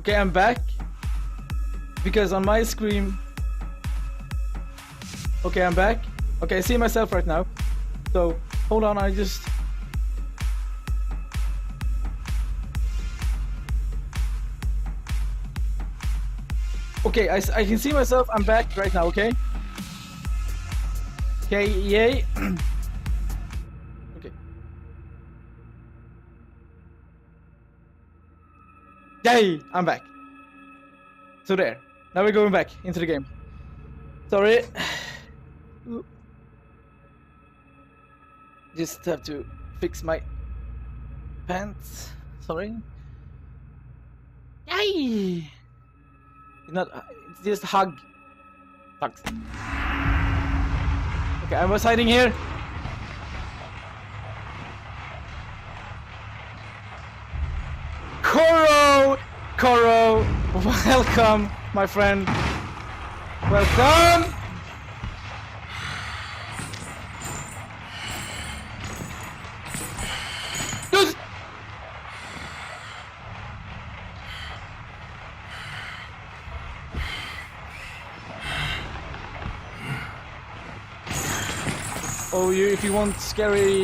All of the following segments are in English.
Okay, I'm back. Because on my screen... Okay, I'm back. Okay, I see myself right now. So, hold on, I just... Okay, I can see myself. I'm back right now, okay? Okay, yay. Okay. Yay! I'm back. So there. Now we're going back into the game. Sorry. Just have to fix my pants. Sorry. Yay! Not, it's just hug. Hugs. Okay, I was hiding here. Koro, welcome, my friend. Welcome. Oh, if you want scary...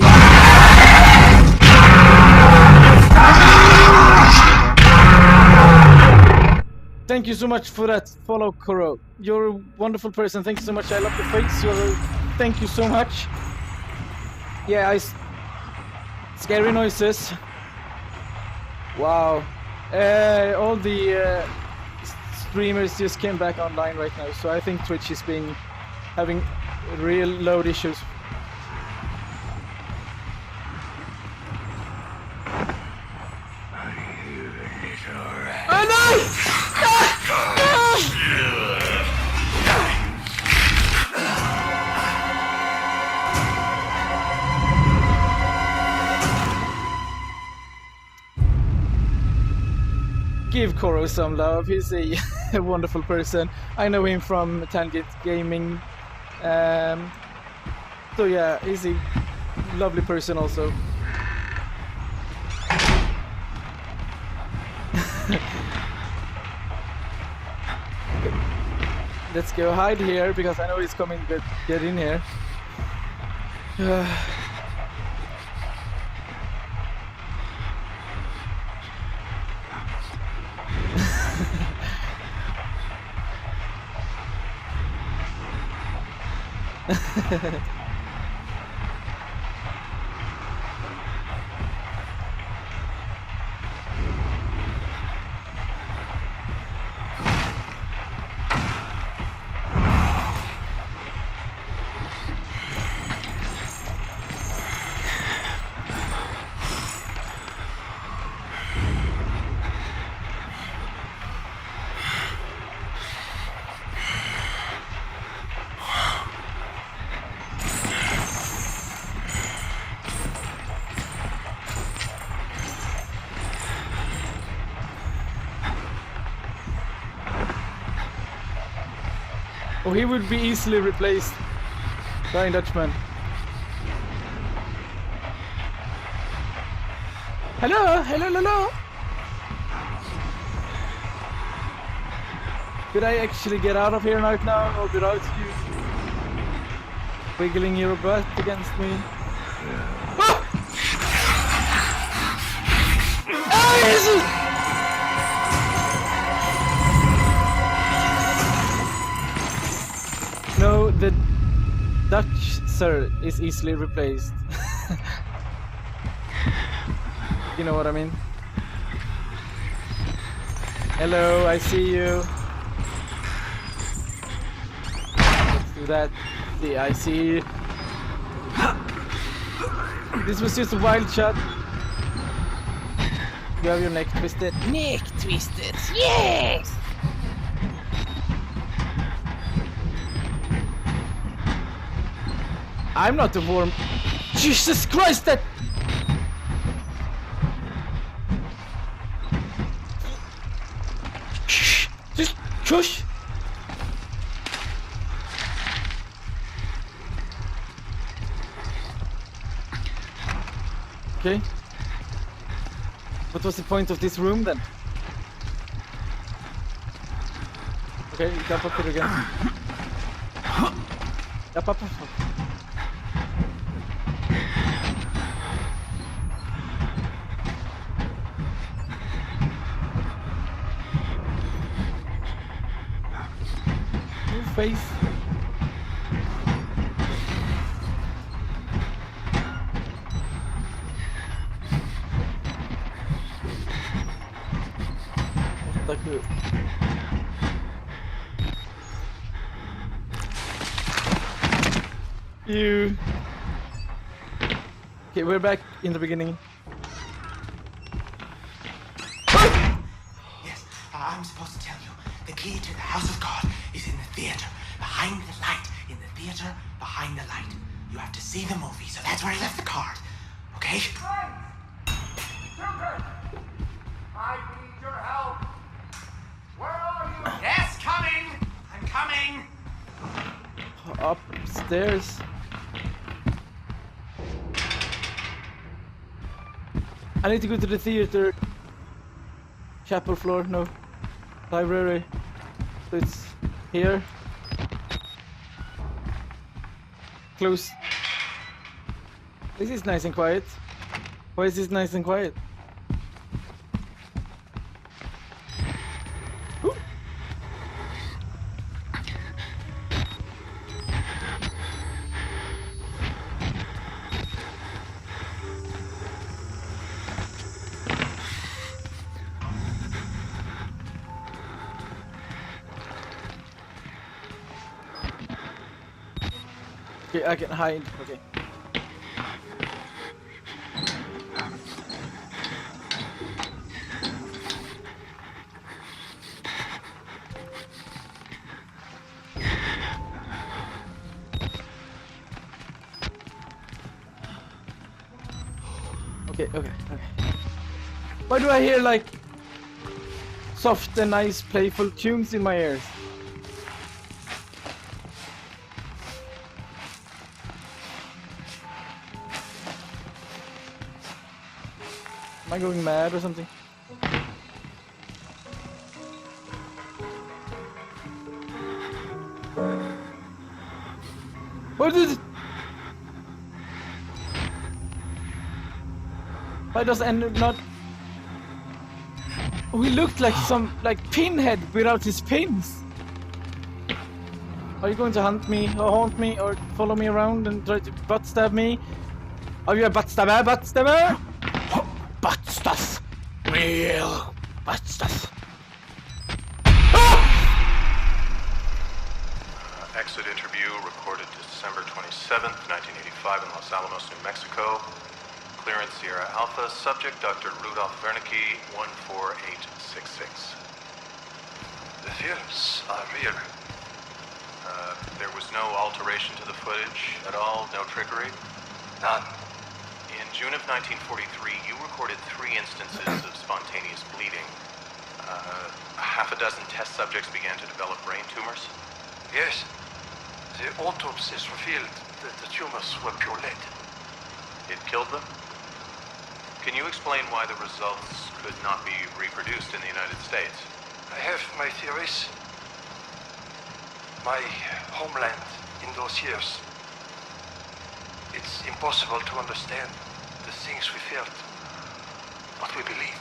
Thank you so much for that follow, Koro. You're a wonderful person. Thank you so much. I love your face. Thank you so much. Yeah, scary noises. Wow. All the streamers just came back online right now, so I think Twitch is having real load issues. Oh no! Give Koro some love. He's a a wonderful person. I know him from Tangent Gaming. So yeah, he's a lovely person also. Let's go hide here because I know he's coming to get in here. Oh, he would be easily replaced by a Dutchman. Hello, hello, hello. Could I actually get out of here right now, or without you wiggling your butt against me? Ah! Ah, Jesus! No, the Dutch sir is easily replaced. You know what I mean? Hello, I see you. Let's do that. See, I see you. This was just a wild shot. You have your neck twisted. Neck twisted, yes! I'm not a worm. Jesus Christ, that... Shh! Just shush! Okay. What was the point of this room then? Okay, you can pop it again. Up, up, up. Face. Like you. Okay, we're back in the beginning. Yes, I'm supposed to tell you. The key to the house of God is in the theater, behind the light. In the theater, behind the light. You have to see the movie, so that's where I left the card. Okay? Children! I need your help! Where are you? Yes, coming! I'm coming! Upstairs. I need to go to the theater. Chapel floor, no. Library. So it's here. Close. This is nice and quiet. Why is this nice and quiet? Ooh. Okay, I can hide. Okay. Okay. Why do I hear like soft and nice playful tunes in my ears. Am I going mad or something? What is it? Why does N not... Oh, he looked like some, like, pinhead without his pins. Are you going to hunt me, or haunt me, or follow me around and try to butt stab me? Are you a butt stabber? Butt stabber? Butt stuff. Real butt stuff. Exit interview recorded December 27th, 1985 in Los Alamos, New Mexico. Clearance Sierra Alpha. Subject Dr. Rudolph Wernicke, 14866. The films are real. There was no alteration to the footage at all? No trickery? None. In June of 1943, you recorded 3 instances of spontaneous bleeding. Half a dozen test subjects began to develop brain tumors. Yes. The autopsies revealed that the tumors were pure lead. It killed them? Can you explain why the results could not be reproduced in the United States? I have my theories. My homeland in those years. It's impossible to understand the things we felt, what we believed.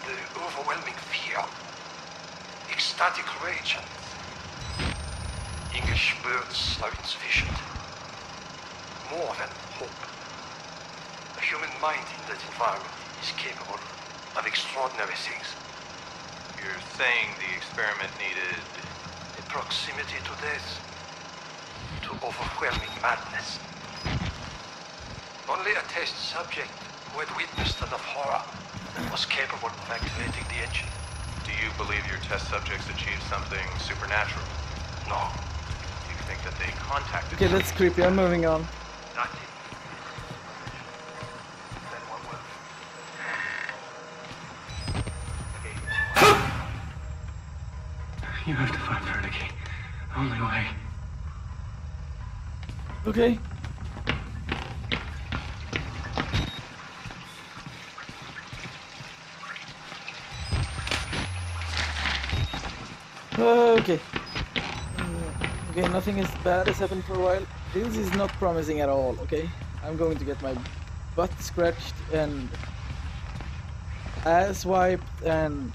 The overwhelming fear, ecstatic rage, and English words are insufficient. More than hope. The human mind in that environment is capable of extraordinary things. You're saying the experiment needed... A proximity to death, to overwhelming madness. Only a test subject who had witnessed enough horror was capable of activating the engine. Do you believe your test subjects achieved something supernatural? No, Do you think that they contacted... Okay, that's creepy. I'm moving on. nothing. Then what was... You have to find Wernicke. Only way. Okay. Okay. Okay, nothing as bad has happened for a while. This is not promising at all, okay? I'm going to get my butt scratched and ass wiped and...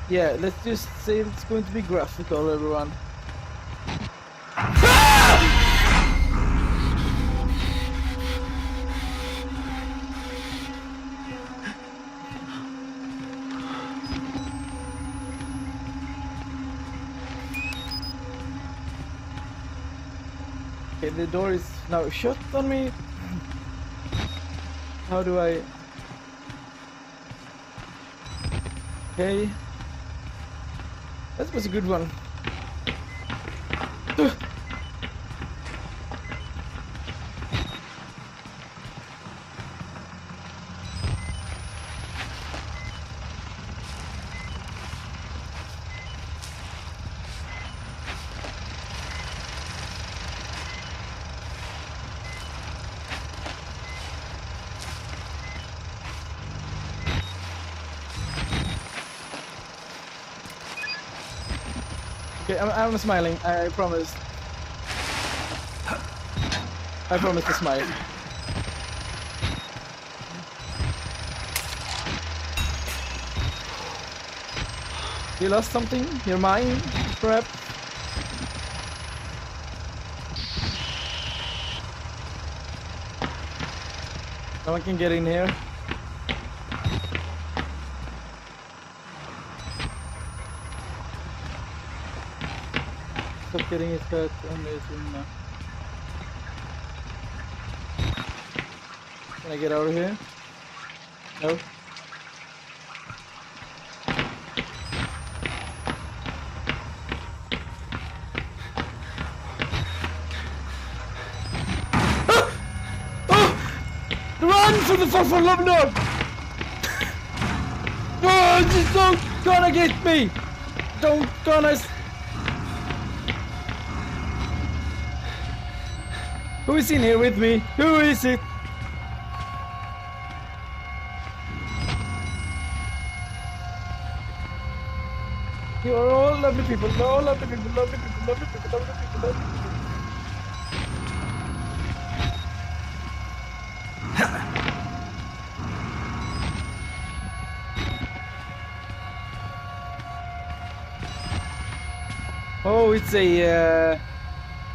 Yeah, let's just say it's going to be graphical, everyone. Okay, the door is now shut on me. How do I... Okay. That was a good one. Okay, I'm smiling. I promise. I promise to smile. You lost something? Your mind, perhaps? No one can get in here. Stop getting his hurt on this room now. Can I get out of here? No? Run! for the fall of Lord! Oh, just don't gonna get me! Don't gonna... Who is in here with me? Who is it? You are all lovely people, all lovely people, lovely people, lovely people, lovely people, lovely people. Oh, it's a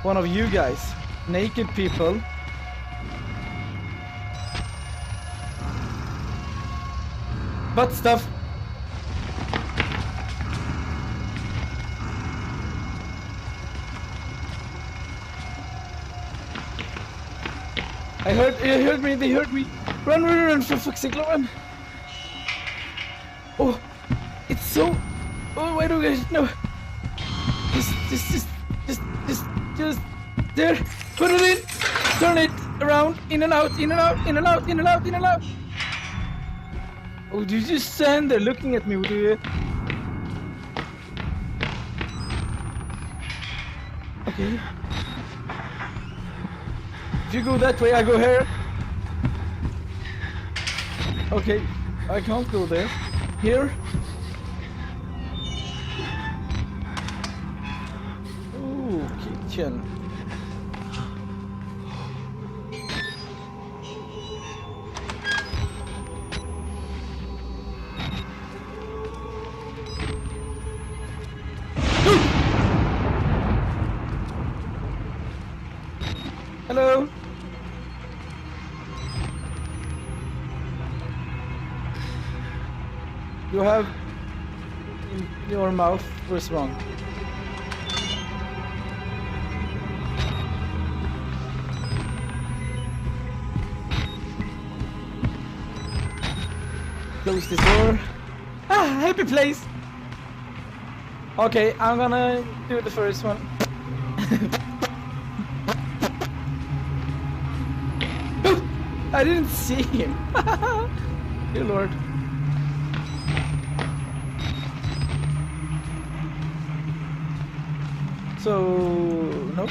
one of you guys, naked people. Butt stuff. They heard me, they heard me. Run, run, run, for fuck's sake, run. Oh, it's so... Oh, why do I... No. Just... There. Put it in. Turn it around. In and out, in and out, in and out, in and out, in and out. Oh, do you just stand there looking at me, do you? Okay. If you go that way, I go here. Okay, I can't go there. Here. Ooh, kitchen. Hello. You have in your mouth what's wrong? Close this door. Ah, happy place. Okay, I'm gonna do the first one. I didn't see him. Dear Lord. So, nope.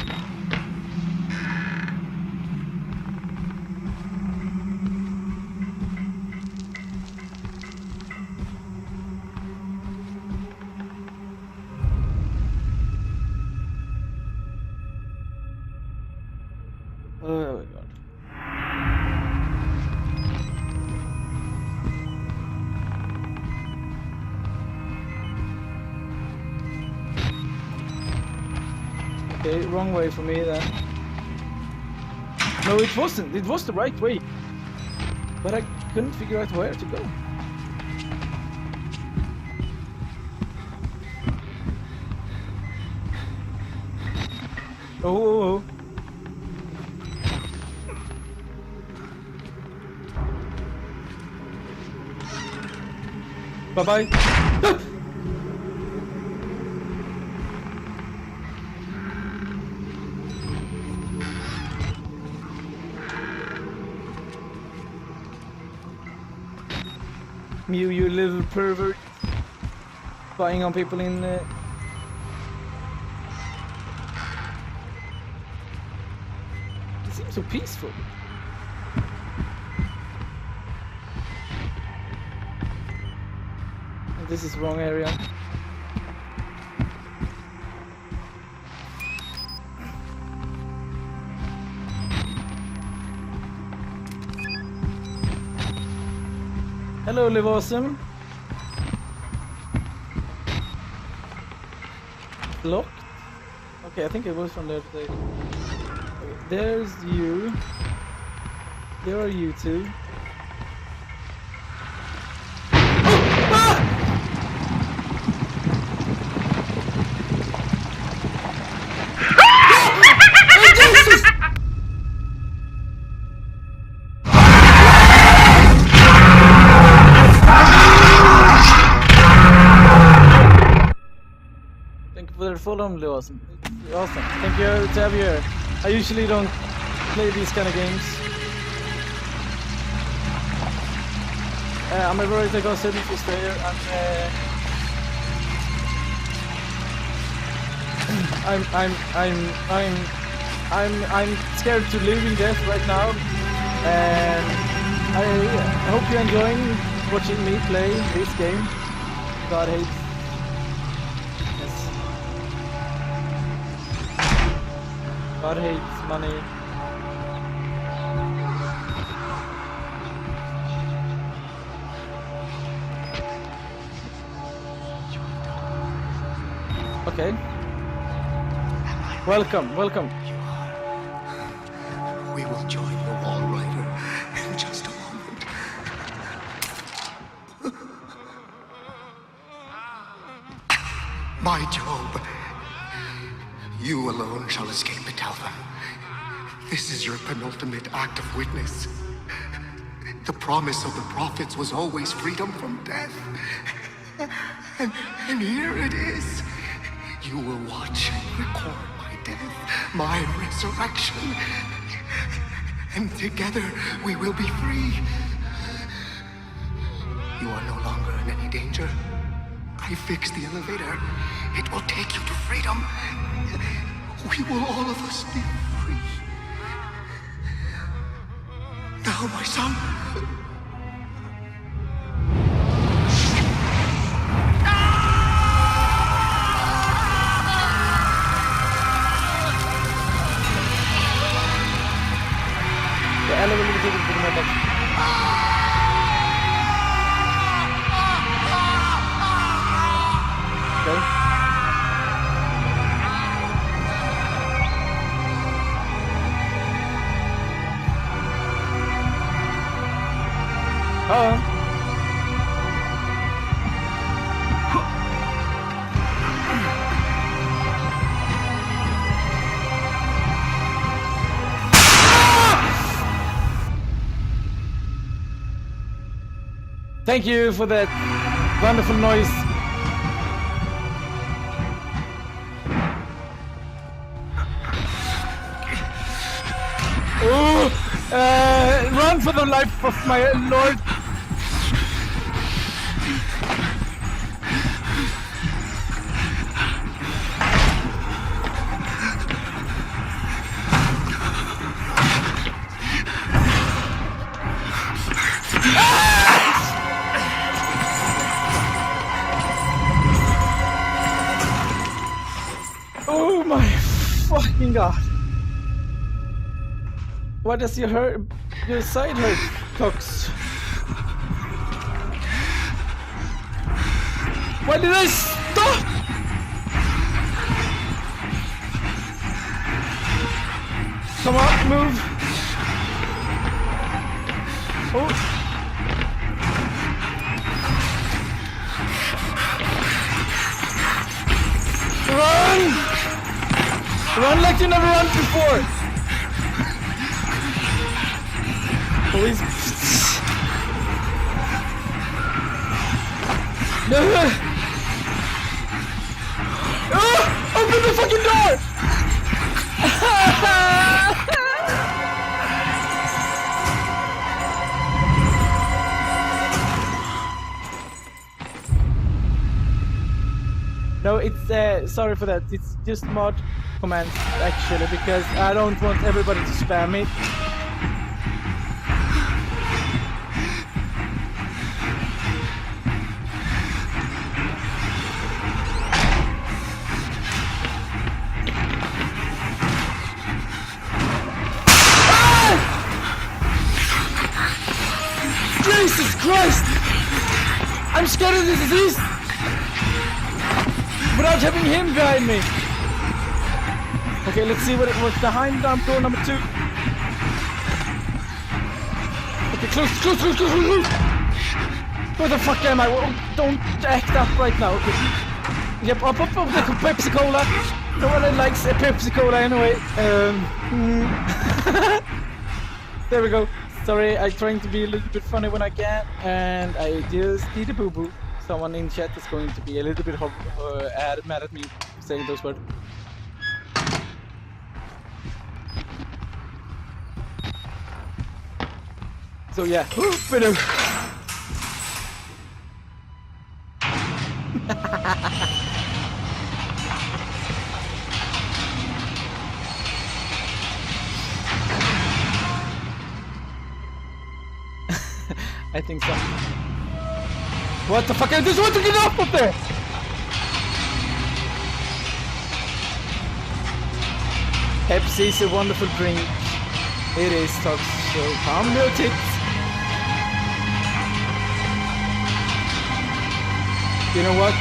Oh my God. Okay, wrong way for me then. No, it wasn't. It was the right way. But I couldn't figure out where to go. Oh. Bye-bye. Ah! Mew, you little pervert. Spying on people in... It seems so peaceful. And this is the wrong area. Hello, Live Awesome. Locked? Okay, I think it was from there today. Okay, there's you. There are you two. Oh! Ah! Oh, Jesus! Follow him, awesome. Awesome. Thank you to have you here. I usually don't play these kind of games. I'm very concerned to stay here. I'm scared to live in death right now, and I hope you're enjoying watching me play this game. God hates. Yes. God hates money. Okay. Welcome, welcome. We will join the Wall Rider in just a moment. My Job, you alone shall escape it, Alpha. This is your penultimate act of witness. The promise of the prophets was always freedom from death. And here it is. You will watch and record my death, my resurrection. And together we will be free. You are no longer in any danger. I fixed the elevator. It will take you to freedom. We will all of us be free. Now, my son. The elevator is taking pretty much. Okay. Oh. Thank you for that wonderful noise. Oh, run for the life of my lord. Oh my fucking god. Why does your side hurt, Cox? Why did I stop? Come on, move. Oh. Run! Run like you never run before! Please. No! Oh! Open the fucking door! No, it's sorry for that. It's just mod commands actually, because I don't want everybody to spam it. Jesus Christ! I'm scared of this disease! Without having him guide me! Okay, let's see what it was behind door number 2. Okay, close! Where the fuck am I? Oh, don't act up right now, okay. Yep, up, the Pepsi Cola! No one likes a Pepsi Cola anyway. There we go. Sorry, I'm trying to be a little bit funny when I can, and I just did a boo-boo. Someone in chat is going to be a little bit mad at me saying those words. So yeah, I think so. What the fuck? I just want to get off of there! Pepsi is a wonderful drink. It is, Tox. So calm your tits. You know what?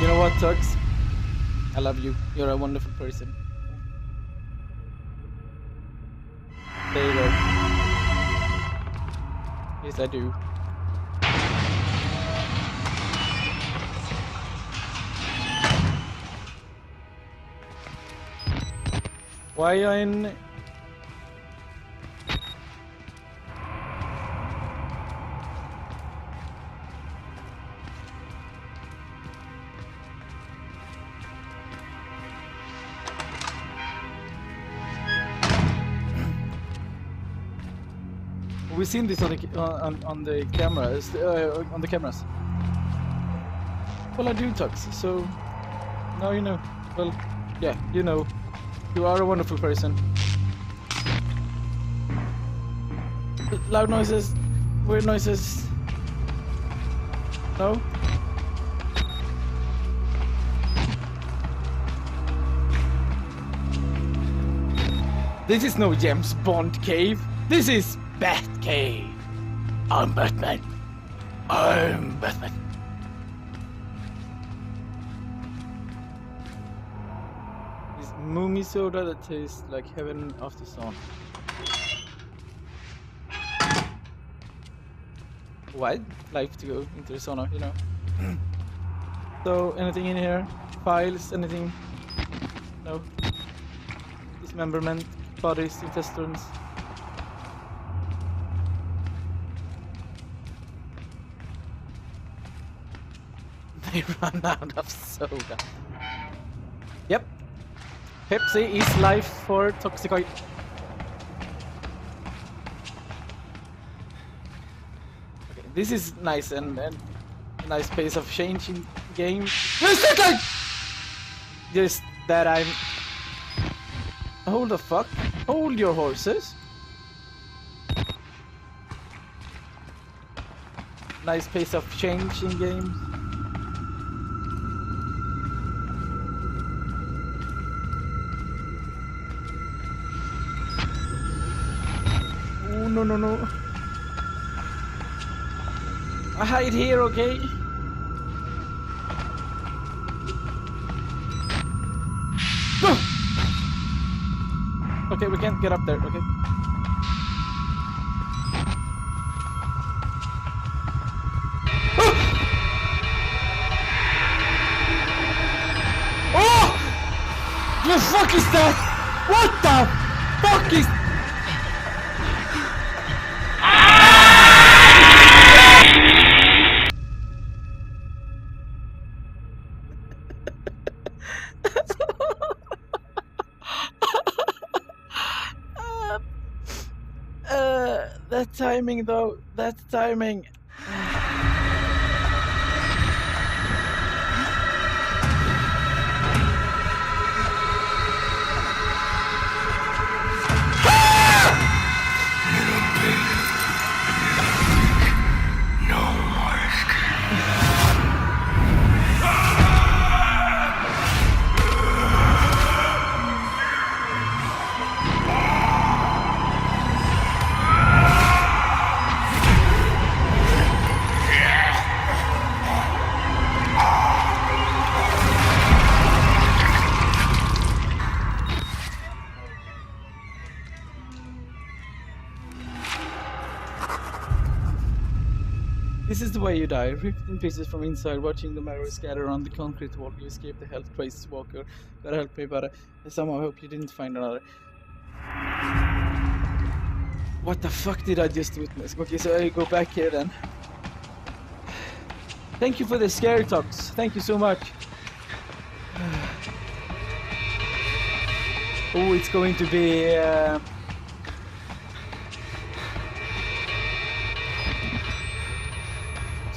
You know what, Tox? I love you. You're a wonderful person. There you go. Yes, I do. Why in? We've seen this on the cameras. On the cameras. Well, I do, Tux. So now you know. Well, yeah, you know. You are a wonderful person. Loud noises, weird noises. No? This is no James Bond cave. This is Bat Cave. I'm Batman. I'm Batman. Moomy soda that tastes like heaven after sun. Why like to go into the sauna, you know? So, anything in here? Files? Anything? No? Dismemberment? Bodies? Intestines? They run out of soda. Yep. Pepsi is life for Toxicoid. Okay, this is nice and a nice pace of change in game. Just that I'm. Hold the fuck. Hold your horses. Nice pace of change in game. No, no, no. I hide here, okay? No! Okay, we can't get up there, okay? Oh! Oh! The fuck is that? What the fuck is... That timing though, that timing. This is the way you die, ripped in pieces from inside, watching the marrow scatter on the concrete wall. You escape the health-crazed walker. Gotta help me, but I somehow hope you didn't find another. What the fuck did I just witness? Okay, so I go back here then. Thank you for the scare talks. Thank you so much. Oh, it's going to be...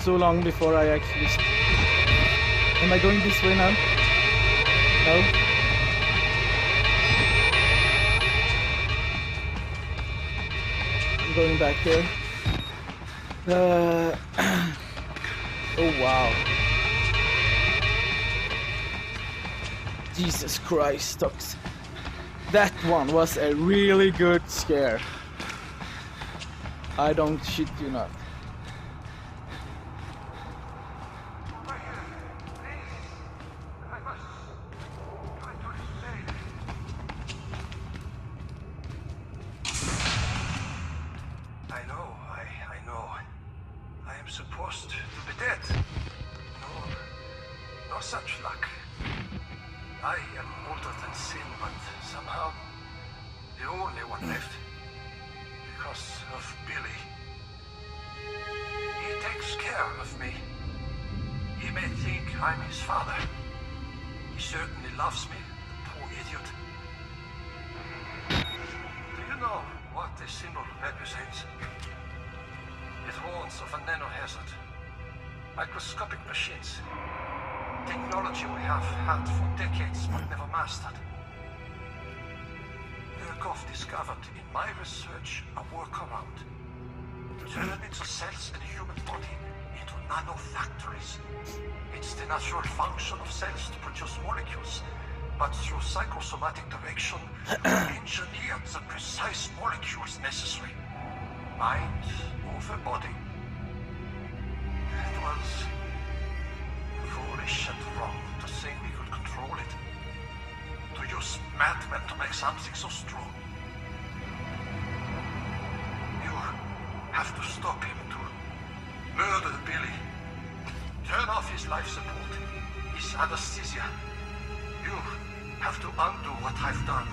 so long before I actually... Am I going this way now? No? I'm going back here. Oh wow. Jesus Christ, Tox. That one was a really good scare. I don't shit you not. I know. I am supposed to be dead. No such luck. I am older than sin, but somehow the only one left. Because of Billy. He takes care of me. He may think I'm his father. He certainly loves me, the poor idiot. Do you know what this symbol represents? It warns of a nanohazard. Microscopic machines. Technology we have had for decades but never mastered. Murkoff discovered in my research a workaround. Turn its cells in the human body into nanofactories. It's the natural function of cells to produce molecules, but through psychosomatic direction, engineered the precise molecules necessary. Mind over body. It was foolish and wrong to think we could control it. To use madmen to make something so strong. You have to stop him, to murder Billy. Turn off his life support, his anesthesia. You have to undo what I've done.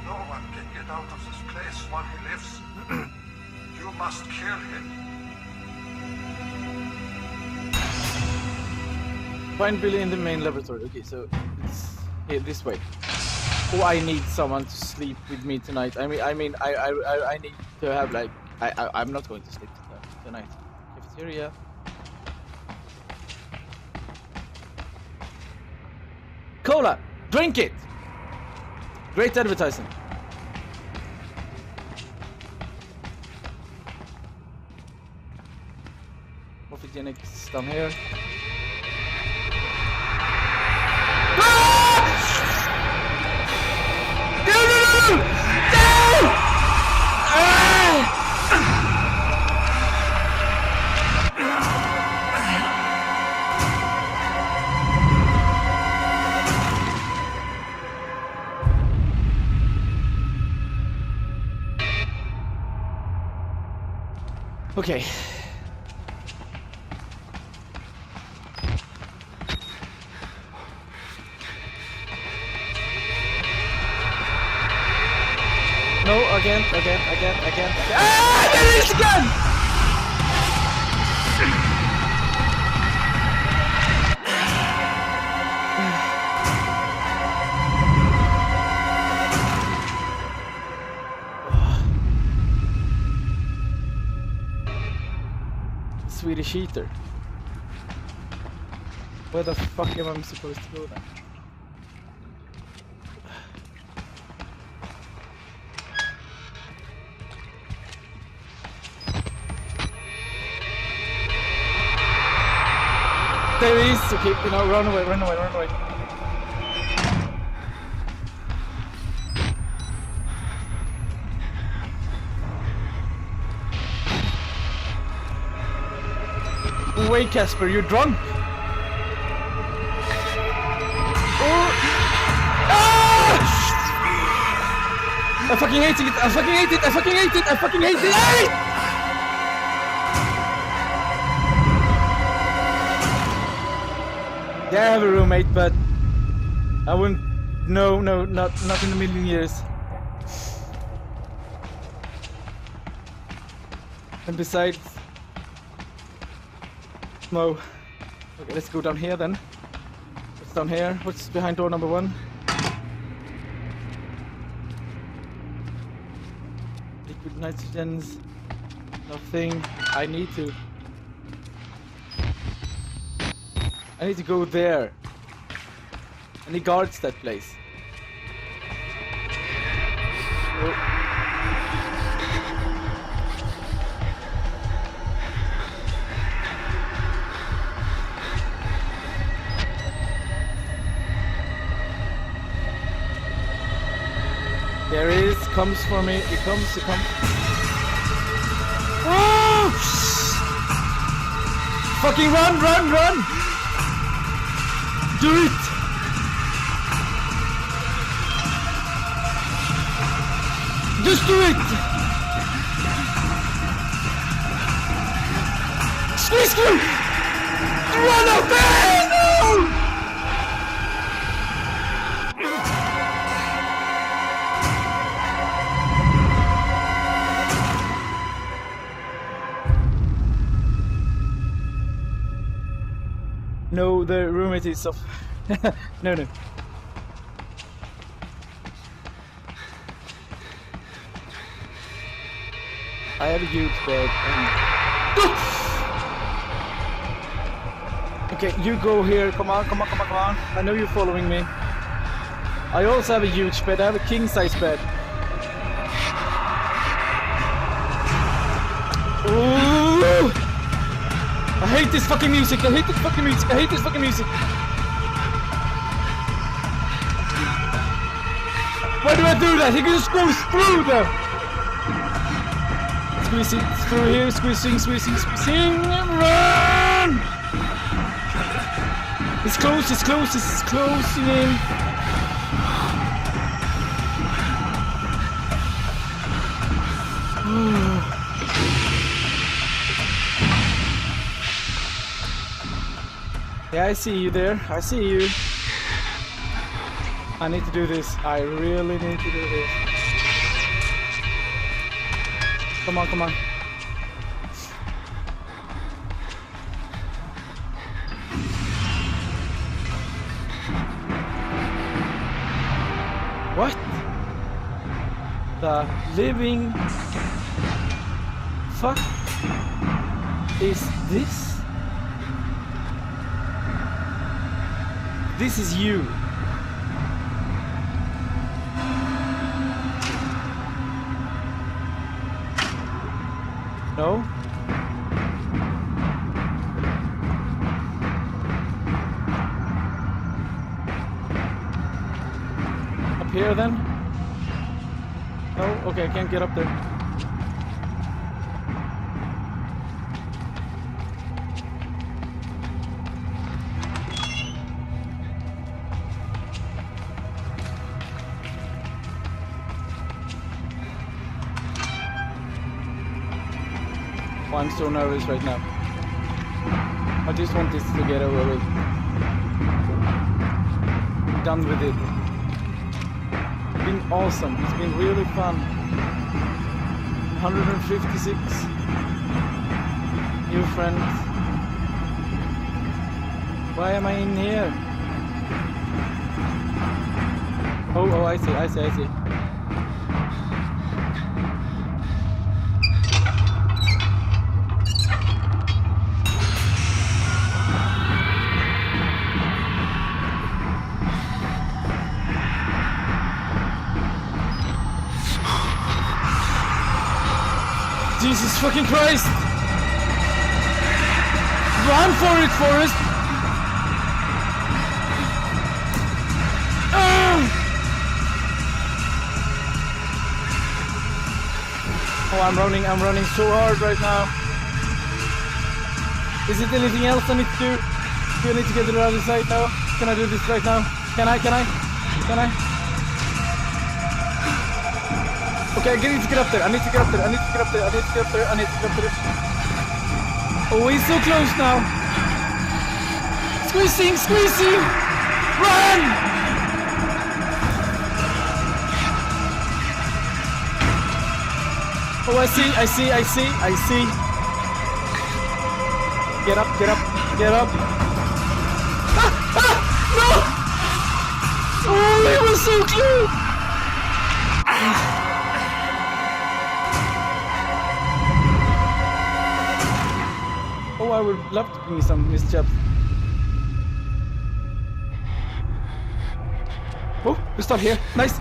No one can get out of this place while he lives. You must kill him. Find Billy in the main laboratory. Okay, so it's here this way. Oh, I need someone to sleep with me tonight. I mean, I need to have like, I'm not going to sleep tonight. Cafeteria. Cola, drink it. Great advertising. Morphogenics down here. Okay. No, again. Ah, there it is again! Swedish heater. Where the fuck am I supposed to go then? There it is! Okay, you know, run away. Wait, Casper, you're drunk! Oh. Ah! I fucking hate it! Yeah, I have a roommate, but I wouldn't. No, not in a million years. And besides, no. Okay, let's go down here then. What's down here? What's behind door number 1? Liquid nitrogens. Nothing. I need to. I need to go there. And he guards that place. Oh. There he is, comes for me, he comes. Oh! Fucking run! Do it! Just do it! Squeeze! Run up there! No! No, the roommate is off. No. I have a huge bed and... Okay, you go here. Come on. I know you're following me. I also have a huge bed. I have a king-size bed. Ooh! I hate this fucking music. Why do I do that? He can just go through them. Squeezing through here. Squeezing. Run! It's closing in. Yeah, I see you there. I see you. I need to do this. I really need to do this. Come on. What? The living fuck is this? This is you. No? Up here then? No? Okay, I can't get up there. I'm so nervous right now. I just want this to get over with. Done with it. It's been awesome. It's been really fun. 156 new friends. Why am I in here? Oh, I see. Jesus fucking Christ! Run for it, Forrest! Oh, I'm running so hard right now. Is it anything else I need to do? Do I need to get to the other side now? Can I do this right now? Can I? Okay, I need to get up there. I need to get up there. Oh, he's so close now. Squeezing. Run! Oh, I see. Get up. No! Oh, it was so close. Oh, I would love to give me some mischief. Oh, we start here. Nice.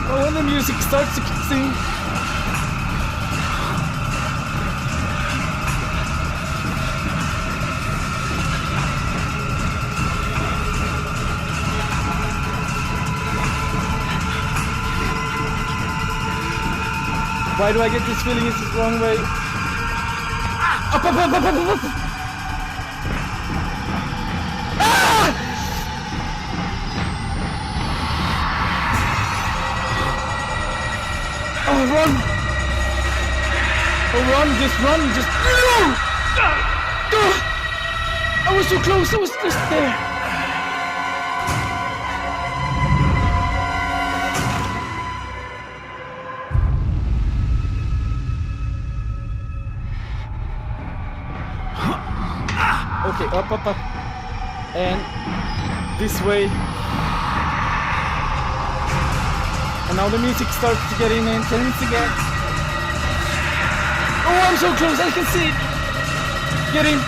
Oh, when the music starts to kick in. Why do I get this feeling it's the wrong way? Up, up, up, up, up, up. Ah! Oh, run! Oh, run, just run, just... No! I was so close, I was just there. Okay, up, up, up. And this way. And now the music starts to get intense again. Oh, I'm so close, I can see it. Get in.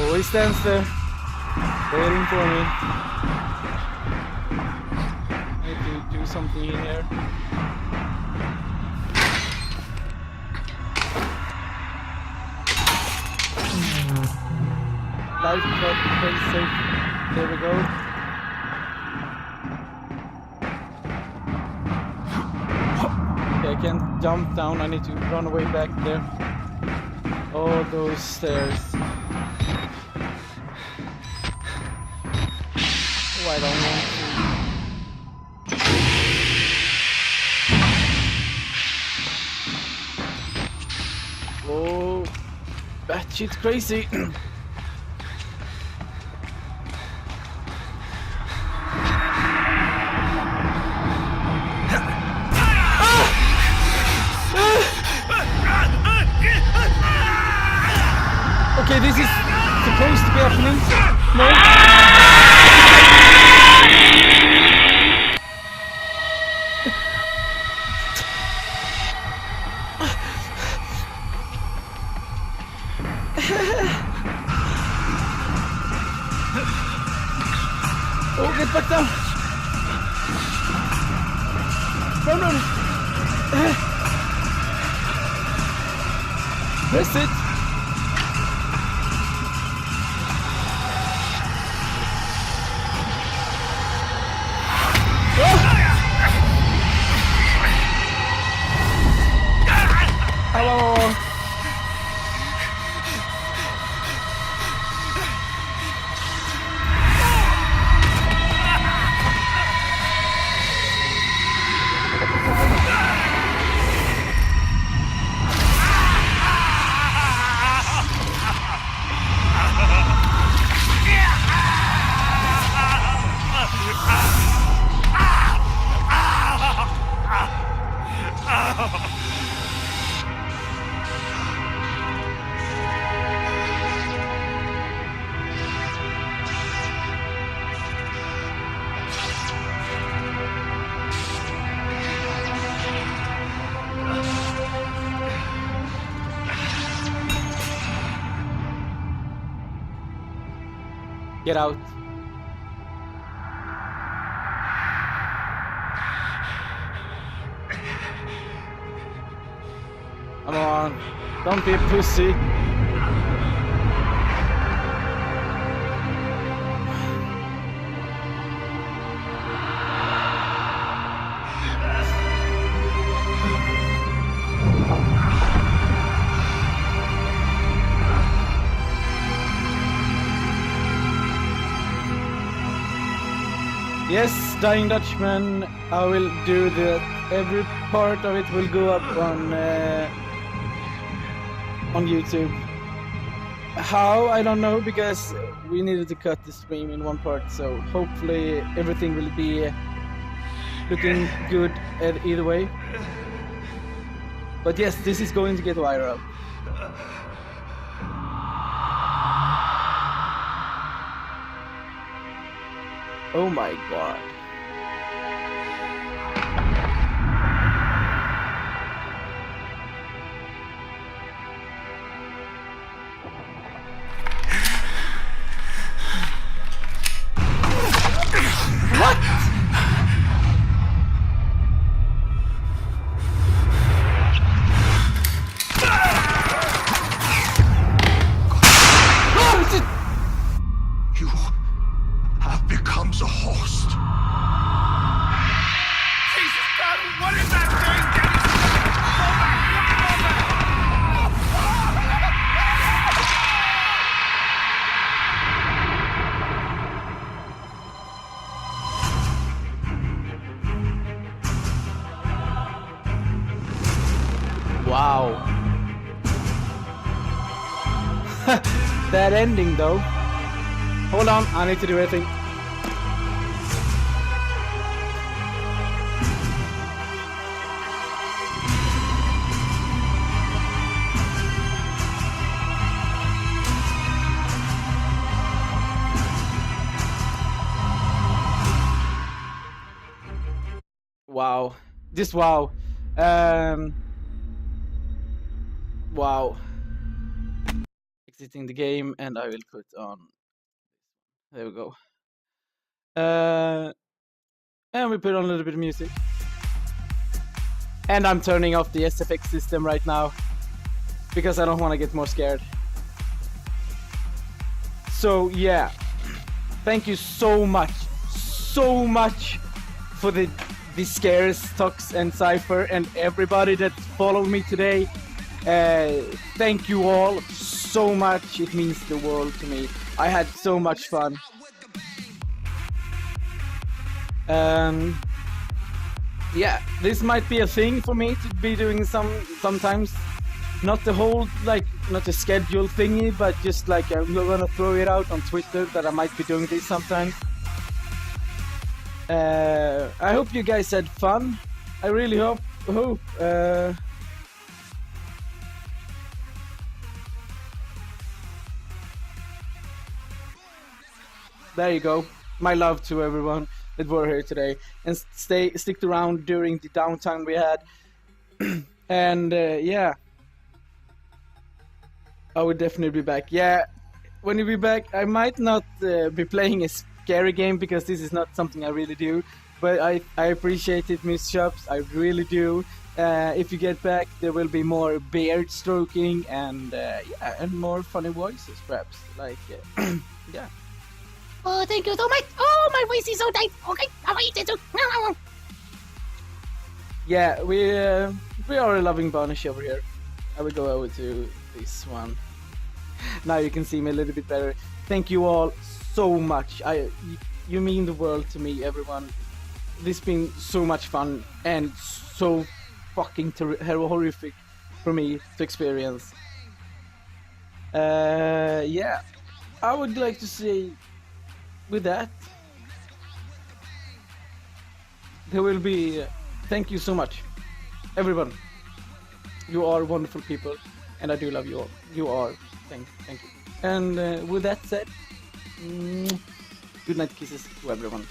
Oh, he stands there, waiting for me. I need to do something in here. Life but play safe. There we go. Okay, I can't jump down. I need to run away back there. Oh, those stairs. Oh, I don't want to. Oh, batshit crazy. Okay, this is supposed to be happening. No? Oh, get back down. Run, run. Press it. Get out. Come on. Don't be a pussy. Yes, Dying Dutchman, I will do that. Every part of it will go up on YouTube. How? I don't know, because we needed to cut the stream in one part, so hopefully everything will be looking good either way. But yes, this is going to get viral. Oh my god. Wow. That ending though. Hold on, I need to do everything. Wow. Just wow. Wow. Exiting the game, and I will put on. There we go. And we put on a little bit of music. And I'm turning off the SFX system right now because I don't want to get more scared. So yeah, thank you so much for the scares, Tox and Cypher and everybody that followed me today. Thank you all so much. It means the world to me. I had so much fun. Yeah, this might be a thing for me to be doing sometimes. Not the whole, like, not a schedule thingy, but just like I'm gonna throw it out on Twitter that I might be doing this sometimes. I hope you guys had fun. I really hope. There you go. My love to everyone that were here today, and stick around during the downtime we had. And yeah, I will definitely be back. Yeah, when you be back, I might not be playing a scary game because this is not something I really do. But I appreciate it, Miss Shops. I really do. If you get back, there will be more beard stroking and yeah, and more funny voices, perhaps. Like yeah. Oh, thank you so much. Oh, my voice is so tight. Okay, how are you too? Yeah, we are a loving bunch over here. I will go over to this one. Now you can see me a little bit better. Thank you all so much. You mean the world to me, everyone. This has been so much fun and so fucking horrific for me to experience. Yeah, I would like to say, with that, there will be. Thank you so much, everyone. You are wonderful people, and I do love you all. You are. Thank you. And with that said, good night kisses to everyone.